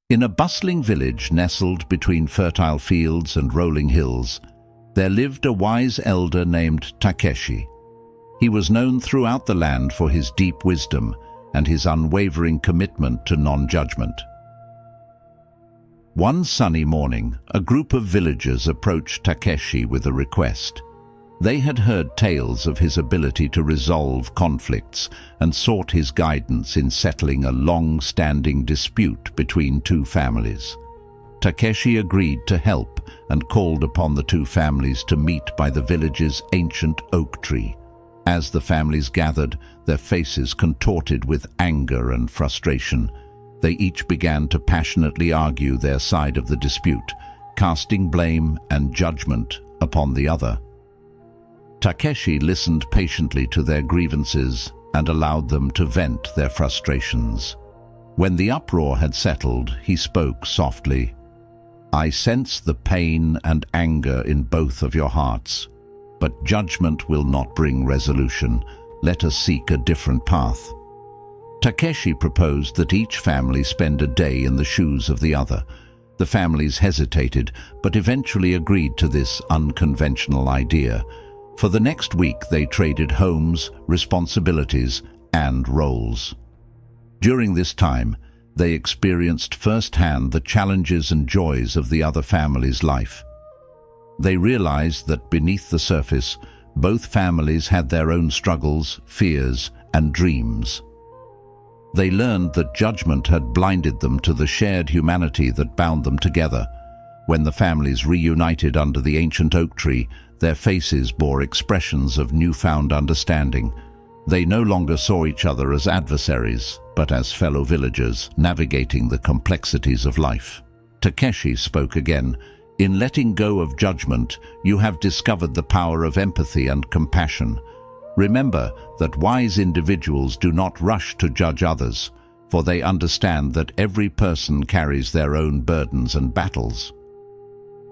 In a bustling village nestled between fertile fields and rolling hills, there lived a wise elder named Takeshi. He was known throughout the land for his deep wisdom and his unwavering commitment to non-judgment. One sunny morning, a group of villagers approached Takeshi with a request. They had heard tales of his ability to resolve conflicts and sought his guidance in settling a long-standing dispute between two families. Takeshi agreed to help and called upon the two families to meet by the village's ancient oak tree. As the families gathered, their faces contorted with anger and frustration, they each began to passionately argue their side of the dispute, casting blame and judgment upon the other. Takeshi listened patiently to their grievances and allowed them to vent their frustrations. When the uproar had settled, he spoke softly. "I sense the pain and anger in both of your hearts, but judgment will not bring resolution. Let us seek a different path." Takeshi proposed that each family spend a day in the shoes of the other. The families hesitated, but eventually agreed to this unconventional idea. For the next week, they traded homes, responsibilities, and roles. During this time, they experienced firsthand the challenges and joys of the other family's life. They realized that beneath the surface, both families had their own struggles, fears, and dreams. They learned that judgment had blinded them to the shared humanity that bound them together. When the families reunited under the ancient oak tree, their faces bore expressions of newfound understanding. They no longer saw each other as adversaries, but as fellow villagers navigating the complexities of life. Takeshi spoke again. "In letting go of judgment, you have discovered the power of empathy and compassion. Remember that wise individuals do not rush to judge others, for they understand that every person carries their own burdens and battles."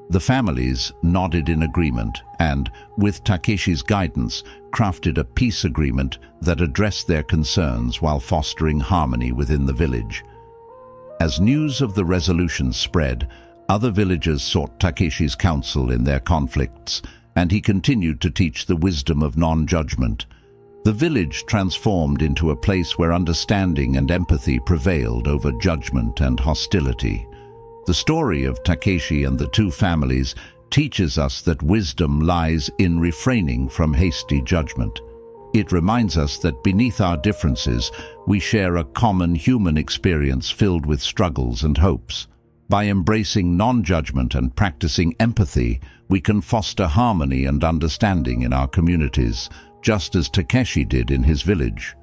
The families nodded in agreement and, with Takeshi's guidance, crafted a peace agreement that addressed their concerns while fostering harmony within the village. As news of the resolution spread, other villagers sought Takeshi's counsel in their conflicts, and he continued to teach the wisdom of non-judgment. The village transformed into a place where understanding and empathy prevailed over judgment and hostility. The story of Takeshi and the two families teaches us that wisdom lies in refraining from hasty judgment. It reminds us that beneath our differences, we share a common human experience filled with struggles and hopes. By embracing non-judgment and practicing empathy, we can foster harmony and understanding in our communities, just as Takeshi did in his village.